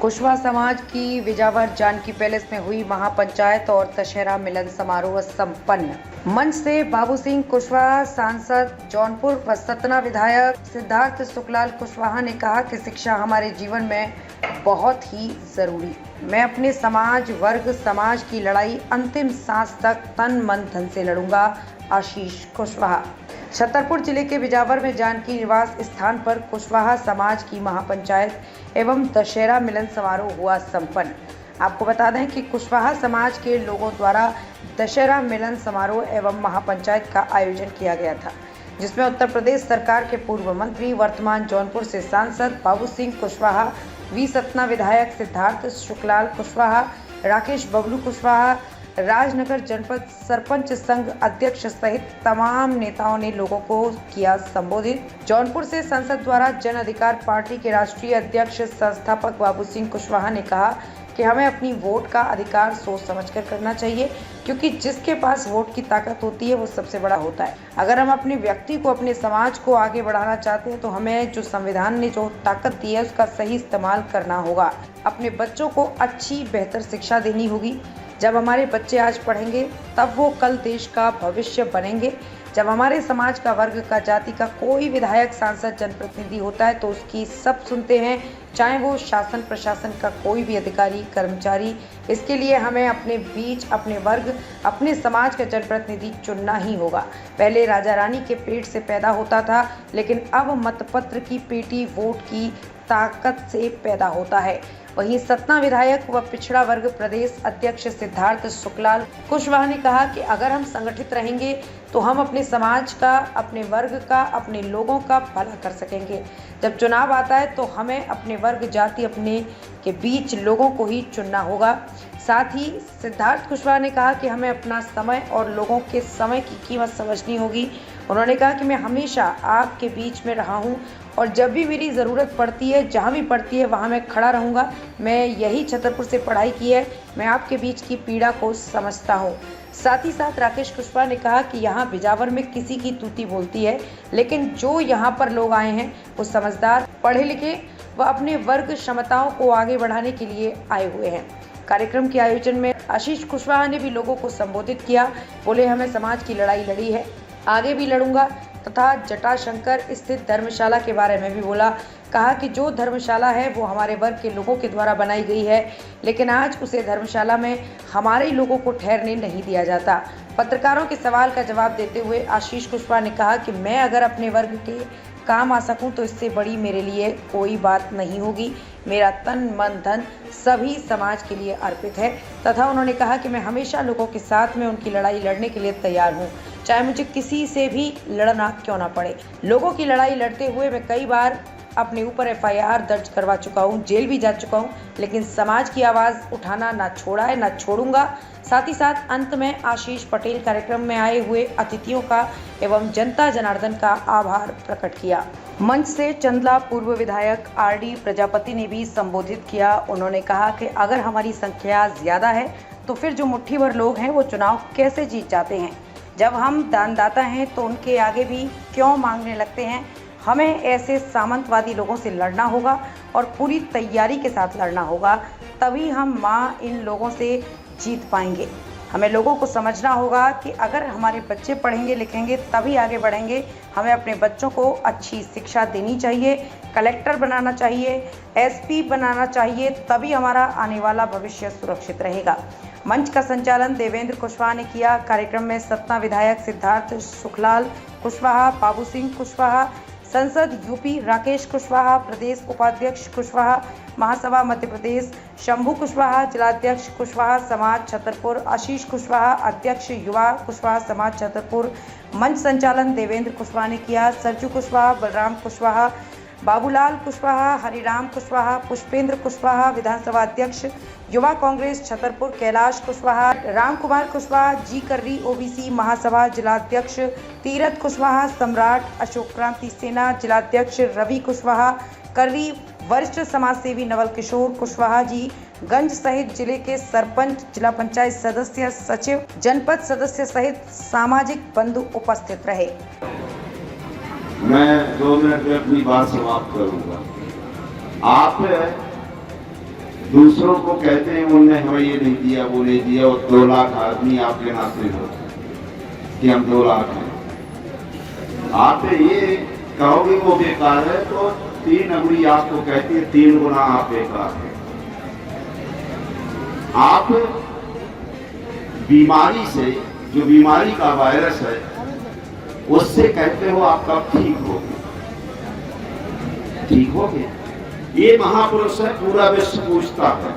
कुशवाहा समाज की विजावर जानकी पैलेस में हुई महापंचायत और दशहरा मिलन समारोह संपन्न। मंच से बाबू सिंह कुशवाहा, सांसद जौनपुर व सतना विधायक सिद्धार्थ सुखलाल कुशवाहा ने कहा कि शिक्षा हमारे जीवन में बहुत ही जरूरी। मैं अपने समाज वर्ग समाज की लड़ाई अंतिम सांस तक तन मन धन से लड़ूंगा। आशीष कुशवाहा। छतरपुर जिले के बिजावर में जानकी निवास स्थान पर कुशवाहा समाज की महापंचायत एवं दशहरा मिलन समारोह हुआ संपन्न। आपको बता दें कि कुशवाहा समाज के लोगों द्वारा दशहरा मिलन समारोह एवं महापंचायत का आयोजन किया गया था, जिसमें उत्तर प्रदेश सरकार के पूर्व मंत्री, वर्तमान जौनपुर से सांसद बाबू सिंह कुशवाहा, वी सतना विधायक सिद्धार्थ सुखलाल कुशवाहा, राकेश बबलू कुशवाहा, राजनगर जनपद सरपंच संघ अध्यक्ष सहित तमाम नेताओं ने लोगों को किया संबोधित। जौनपुर से संसद द्वारा जन अधिकार पार्टी के राष्ट्रीय अध्यक्ष संस्थापक बाबू सिंह कुशवाहा ने कहा कि हमें अपनी वोट का अधिकार सोच समझकर करना चाहिए, क्योंकि जिसके पास वोट की ताकत होती है वो सबसे बड़ा होता है। अगर हम अपने व्यक्ति को, अपने समाज को आगे बढ़ाना चाहते हैं तो हमें जो संविधान ने जो ताकत दी है उसका सही इस्तेमाल करना होगा। अपने बच्चों को अच्छी बेहतर शिक्षा देनी होगी। जब हमारे बच्चे आज पढ़ेंगे तब वो कल देश का भविष्य बनेंगे। जब हमारे समाज का, वर्ग का, जाति का कोई विधायक, सांसद, जनप्रतिनिधि होता है तो उसकी सब सुनते हैं, चाहे वो शासन प्रशासन का कोई भी अधिकारी, कर्मचारी। इसके लिए हमें अपने बीच, अपने वर्ग, अपने समाज का जनप्रतिनिधि चुनना ही होगा। पहले राजा रानी के पेट से पैदा होता था, लेकिन अब मतपत्र की पेटी वोट की ताकत से पैदा होता है। वहीं सतना विधायक व पिछड़ा वर्ग प्रदेश अध्यक्ष सिद्धार्थ सुखलाल कुशवाहा ने कहा कि अगर हम संगठित रहेंगे तो हम अपने समाज का, अपने वर्ग का, अपने लोगों का भला कर सकेंगे। जब चुनाव आता है तो हमें अपने वर्ग, जाति, अपने के बीच लोगों को ही चुनना होगा। साथ ही सिद्धार्थ कुशवाहा ने कहा कि हमें अपना समय और लोगों के समय की कीमत समझनी होगी। उन्होंने कहा कि मैं हमेशा आपके बीच में रहा हूं और जब भी मेरी ज़रूरत पड़ती है, जहां भी पड़ती है वहां मैं खड़ा रहूंगा। मैं यही छतरपुर से पढ़ाई की है, मैं आपके बीच की पीड़ा को समझता हूं। साथ ही साथ राकेश कुशवाहा ने कहा कि यहाँ बिजावर में किसी की तूती बोलती है, लेकिन जो यहाँ पर लोग आए हैं वो समझदार, पढ़े लिखे व अपने वर्ग क्षमताओं को आगे बढ़ाने के लिए आए हुए हैं। कार्यक्रम के आयोजन में आशीष कुशवाहा ने भी लोगों को संबोधित किया। बोले, हमें समाज की लड़ाई लड़ी है, आगे भी लड़ूंगा। तथा जटाशंकर स्थित धर्मशाला के बारे में भी बोला। कहा कि जो धर्मशाला है वो हमारे वर्ग के लोगों के द्वारा बनाई गई है, लेकिन आज उसे धर्मशाला में हमारे लोगों को ठहरने नहीं दिया जाता। पत्रकारों के सवाल का जवाब देते हुए आशीष कुशवाहा ने कहा कि मैं अगर अपने वर्ग के काम आ सकूं तो इससे बड़ी मेरे लिए कोई बात नहीं होगी। मेरा तन मन धन सभी समाज के लिए अर्पित है। तथा उन्होंने कहा कि मैं हमेशा लोगों के साथ में उनकी लड़ाई लड़ने के लिए तैयार हूं, चाहे मुझे किसी से भी लड़ना क्यों ना पड़े। लोगों की लड़ाई लड़ते हुए मैं कई बार अपने ऊपर FIR दर्ज करवा चुका हूं, जेल भी जा चुका हूं, लेकिन समाज की आवाज़ उठाना ना छोड़ा है, ना छोड़ूंगा। साथ ही साथ अंत में आशीष पटेल कार्यक्रम में आए हुए अतिथियों का एवं जनता जनार्दन का आभार प्रकट किया। मंच से चंदला पूर्व विधायक RD प्रजापति ने भी संबोधित किया। उन्होंने कहा कि अगर हमारी संख्या ज़्यादा है तो फिर जो मुट्ठी भर लोग हैं वो चुनाव कैसे जीत जाते हैं। जब हम दानदाता हैं तो उनके आगे भी क्यों मांगने लगते हैं। हमें ऐसे सामंतवादी लोगों से लड़ना होगा और पूरी तैयारी के साथ लड़ना होगा, तभी हम इन लोगों से जीत पाएंगे। हमें लोगों को समझना होगा कि अगर हमारे बच्चे पढ़ेंगे लिखेंगे तभी आगे बढ़ेंगे। हमें अपने बच्चों को अच्छी शिक्षा देनी चाहिए, कलेक्टर बनाना चाहिए, SP बनाना चाहिए, तभी हमारा आने वाला भविष्य सुरक्षित रहेगा। मंच का संचालन देवेंद्र कुशवाहा ने किया। कार्यक्रम में सतना विधायक सिद्धार्थ सुखलाल कुशवाहा, बाबू सिंह कुशवाहा, संसद UP राकेश कुशवाहा, प्रदेश उपाध्यक्ष कुशवाहा, महासभा मध्य प्रदेश शंभू कुशवाहा, जिलाध्यक्ष कुशवाहा समाज छतरपुर आशीष कुशवाहा, अध्यक्ष युवा कुशवाहा समाज छतरपुर। मंच संचालन देवेंद्र कुशवाहा ने किया। सरजू कुशवाहा, बलराम कुशवाहा, बाबूलाल कुशवाहा, हरिराम कुशवाहा, पुष्पेंद्र कुशवाहा, विधानसभा अध्यक्ष युवा कांग्रेस छतरपुर कैलाश कुशवाहा, राम कुमार कुशवाहा, जी कर्री OBC महासभा जिलाध्यक्ष तीरथ कुशवाहा, सम्राट अशोक क्रांति सेना जिलाध्यक्ष रवि कुशवाहा, कर्री वरिष्ठ समाज सेवी नवल किशोर कुशवाहा जी, गंज सहित जिले के सरपंच, जिला पंचायत सदस्य, सचिव, जनपद सदस्य सहित सामाजिक बंधु उपस्थित रहे। मैं 2 मिनट में अपनी बात समाप्त करूंगा। आप दूसरों को कहते हैं उनने हमें ये नहीं दिया, वो नहीं दिया, और 2 लाख आदमी आपके नाते हो कि हम 2 लाख हैं। आप ये कहोगे वो बेकार है तो 3 अंगुली आपको कहती है 3 गुना आप बेकार है। आप बीमारी से, जो बीमारी का वायरस है, उससे कहते हो आप कब ठीक होगे, ठीक होगे। ये महापुरुष है, पूरा विश्व पूछता है,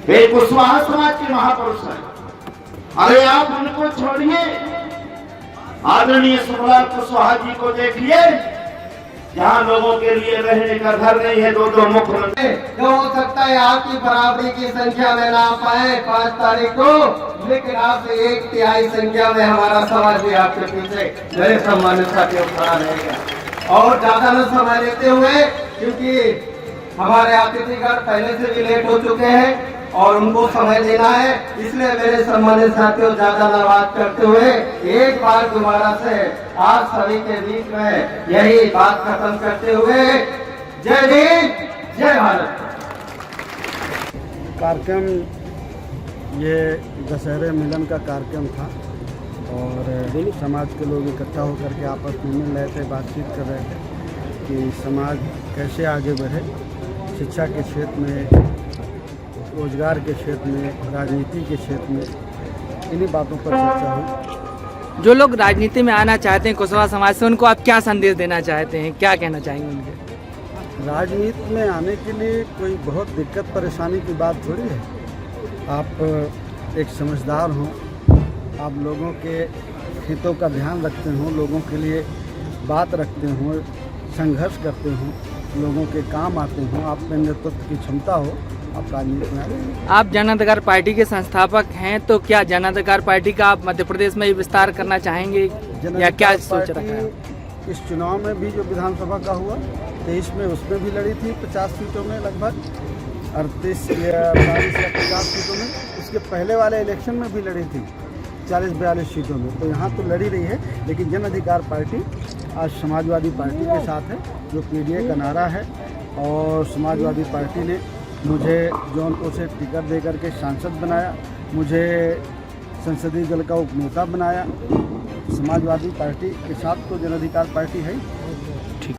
वे कुशवाहा समाज के महापुरुष है। अरे आप उनको छोड़िए, आदरणीय सुखलाल कुशवाहा जी को देखिए, जहाँ लोगों के लिए रहने का घर नहीं है, 2 मुख्यमंत्री। जो हो सकता है आपकी बराबरी की संख्या में ना पाए 5 तारीख को, लेकिन आप 1/3 संख्या में हमारा समाज भी आपके पीछे मेरे सम्मानित साथियों खड़ा रहेगा। और ज्यादा न समय लेते हुए, क्योंकि हमारे अतिथिगण पहले से भी लेट हो चुके हैं और उनको समय देना है, इसलिए मेरे सम्मानित साथियों ज्यादा न बात करते हुए एक बार दोबारा से आप सभी के बीच में यही बात खत्म करते हुए, जय हिंद जय भारत। कार्यक्रम ये दशहरे मिलन का कार्यक्रम था और समाज के लोग इकट्ठा होकर के आपस में मिल रहे थे, बातचीत कर रहे थे कि समाज कैसे आगे बढ़े, शिक्षा के क्षेत्र में, रोजगार के क्षेत्र में, राजनीति के क्षेत्र में, इन्हीं बातों पर चर्चा हुई। जो लोग राजनीति में आना चाहते हैं कुशवाहा समाज से, उनको आप क्या संदेश देना चाहते हैं, क्या कहना चाहेंगे उनके? राजनीति में आने के लिए कोई बहुत दिक्कत परेशानी की बात थोड़ी है। आप एक समझदार हों, आप लोगों के हितों का ध्यान रखते हों, लोगों के लिए बात रखते हों, संघर्ष करते हों, लोगों के काम आते हों, आप में नेतृत्व की क्षमता हो, आप राजनीति में आए। आप जन अधिकार पार्टी के संस्थापक हैं, तो क्या जन अधिकार पार्टी का आप मध्य प्रदेश में विस्तार करना चाहेंगे या क्या सोच रखा है? इस चुनाव में भी जो विधानसभा का हुआ 23 में, उसमें भी लड़ी थी 50 सीटों में, लगभग 38 या 40 या 50 सीटों में। उसके पहले वाले इलेक्शन में भी लड़ी थी 40-42 सीटों में, तो यहाँ तो लड़ी रही है। लेकिन जन अधिकार पार्टी आज समाजवादी पार्टी के साथ है, जो पीडीए का नारा है, और समाजवादी पार्टी ने मुझे जौनपुर से टिकट दे करके सांसद बनाया, मुझे संसदीय दल का उपनेता बनाया। समाजवादी पार्टी के साथ तो जन अधिकार पार्टी है।